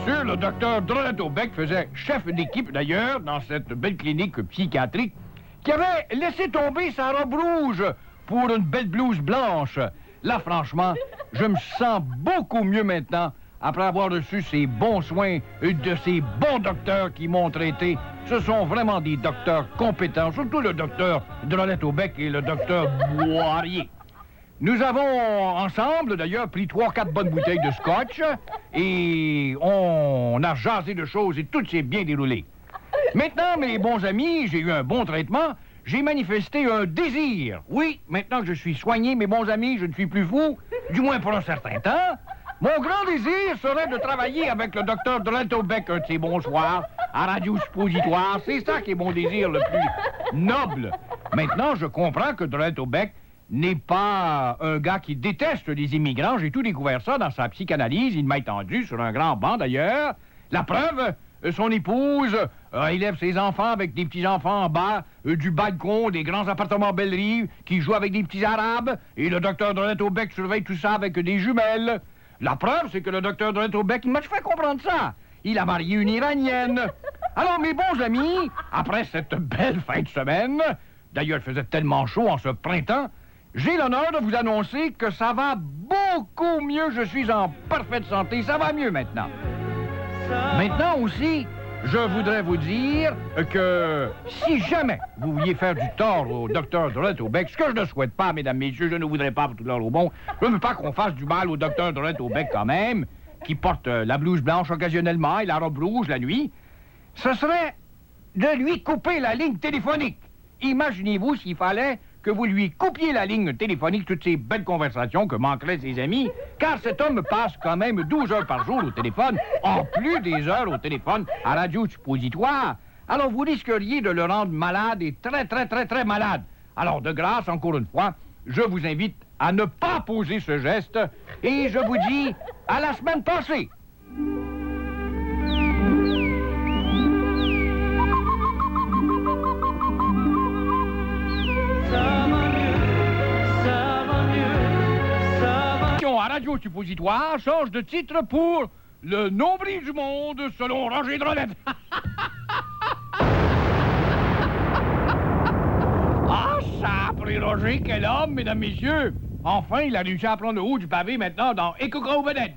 sûr, le docteur Drolette Aubec faisait chef d'équipe, d'ailleurs, dans cette belle clinique psychiatrique, qui avait laissé tomber sa robe rouge pour une belle blouse blanche. Là, franchement, je me sens beaucoup mieux maintenant après avoir reçu ces bons soins de ces bons docteurs qui m'ont traité. Ce sont vraiment des docteurs compétents, surtout le docteur Drolette Aubec et le docteur Boirier. Nous avons ensemble, d'ailleurs, pris 3-4 bonnes bouteilles de scotch et on a jasé de choses et tout s'est bien déroulé. Maintenant, mes bons amis, j'ai eu un bon traitement, j'ai manifesté un désir. Oui, maintenant que je suis soigné, mes bons amis, je ne suis plus fou, du moins pour un certain temps. Mon grand désir serait de travailler avec le docteur Drolette Aubec un de ces bons soirs, à Radio Suppositoire. C'est ça qui est mon désir le plus noble. Maintenant, je comprends que Drolette Aubec n'est pas un gars qui déteste les immigrants. J'ai tout découvert ça dans sa psychanalyse. Il m'a étendu sur un grand banc, d'ailleurs. La preuve, son épouse élève ses enfants avec des petits-enfants en bas du balcon des grands appartements Belle-Rive qui jouent avec des petits Arabes. Et le docteur Drolette Aubec surveille tout ça avec des jumelles. La preuve, c'est que le docteur Drolette Aubec, il m'a fait comprendre ça. Il a marié une Iranienne. Alors, mes bons amis, après cette belle fin de semaine, d'ailleurs, il faisait tellement chaud en ce printemps, j'ai l'honneur de vous annoncer que ça va beaucoup mieux. Je suis en parfaite santé. Ça va mieux maintenant. Maintenant aussi, je voudrais vous dire que si jamais vous vouliez faire du tort au docteur Drolette Aubec, ce que je ne souhaite pas, mesdames, messieurs, je ne voudrais pas pour tout l'heure au bon, je ne veux pas qu'on fasse du mal au docteur Drolette Aubec quand même, qui porte la blouse blanche occasionnellement et la robe rouge la nuit, ce serait de lui couper la ligne téléphonique. Imaginez-vous s'il fallait que vous lui coupiez la ligne téléphonique, toutes ces belles conversations que manqueraient ses amis, car cet homme passe quand même 12 heures par jour au téléphone, en plus des heures au téléphone à Radio Suppositoire. Alors vous risqueriez de le rendre malade et très malade. Alors de grâce, encore une fois, je vous invite à ne pas poser ce geste et je vous dis à la semaine passée. À Radio Suppositoire change de titre pour Le nombril du monde selon Roger Drolette. Ah, ça a pris Roger, quel homme, mesdames, messieurs. Enfin, il a réussi à prendre le haut du pavé maintenant dans Éco-Gros Vedette.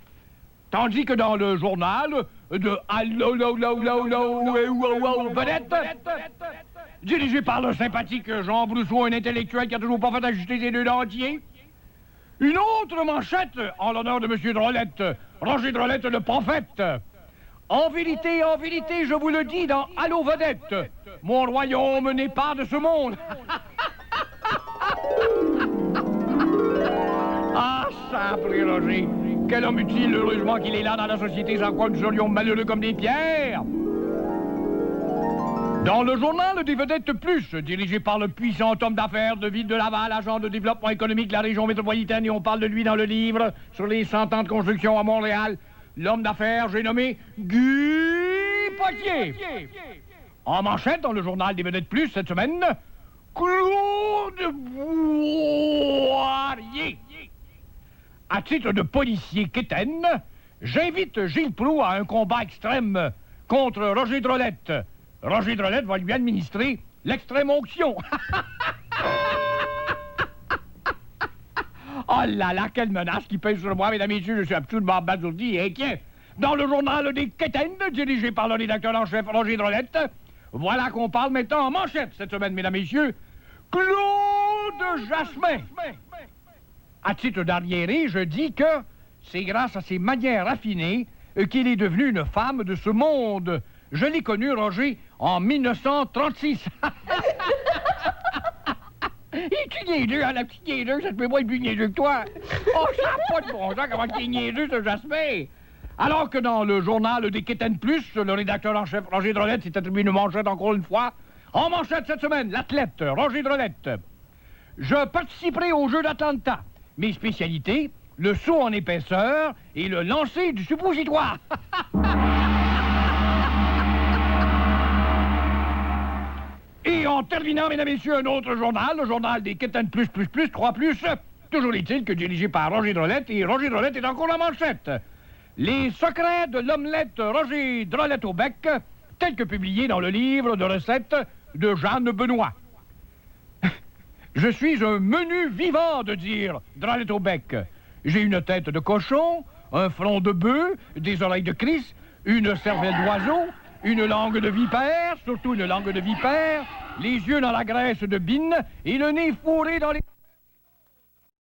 Tandis que dans le journal de Allo Vedette, dirigé par le sympathique Jean Brousseau, un intellectuel qui a toujours pas fait ajuster ses deux dentiers, une autre manchette en l'honneur de M. Drolette, Roger Drolette le prophète. En vérité, je vous le dis dans Allo Vedette, mon royaume n'est pas de ce monde. Ah, ça a pris Roger. Quel homme utile, heureusement qu'il est là dans la société, sans quoi nous serions malheureux comme des pierres. Dans le journal des Vedettes Plus, dirigé par le puissant homme d'affaires de Ville de Laval, agent de développement économique de la région métropolitaine, et on parle de lui dans le livre sur les 100 ans de construction à Montréal, l'homme d'affaires, j'ai nommé Guy Poitier. En manchette, dans le journal des Vedettes Plus, cette semaine, Claude Boirier. À titre de policier quétaine, j'invite Gilles Proulx à un combat extrême contre Roger Drolette. Roger Drolette va lui administrer l'extrême onction. Oh là là, quelle menace qui pèse sur moi, mesdames et messieurs, je suis absolument abasourdi et inquiet. Dans le journal des Quétaines, dirigé par le rédacteur en chef Roger Drolette, voilà qu'on parle maintenant en manchette cette semaine, mesdames et messieurs, Claude Jasmin. À titre d'arriéré, je dis que c'est grâce à ses manières raffinées qu'il est devenu une femme de ce monde. Je l'ai connu, Roger, en 1936. Es-tu niaiseux, hein, la petite niaiseuse? Ça te fait pas être plus niaiseux que toi. Oh, ça n'a pas de bon sens, comment il est niaiseux, ce Jasmin. Alors que dans le journal des Quétaines Plus, le rédacteur en chef Roger Drolette s'est attribué une manchette encore une fois. En manchette cette semaine, l'athlète Roger Drolette. Je participerai aux Jeux d'Atlanta. Mes spécialités, le saut en épaisseur et le lancer du suppositoire. Et en terminant, mesdames et messieurs, un autre journal, le journal des Quétaines plus, 3 plus. Toujours est-il que dirigé par Roger Drolette, et Roger Drolette est encore en manchette. Les secrets de l'omelette Roger Drolette au bec, tel que publié dans le livre de recettes de Jeanne Benoît. Je suis un menu vivant de dire Drolette au bec. J'ai une tête de cochon, un front de bœuf, des oreilles de Christ, une cervelle d'oiseau, une langue de vipère, surtout une langue de vipère, les yeux dans la graisse de bine et le nez fourré dans les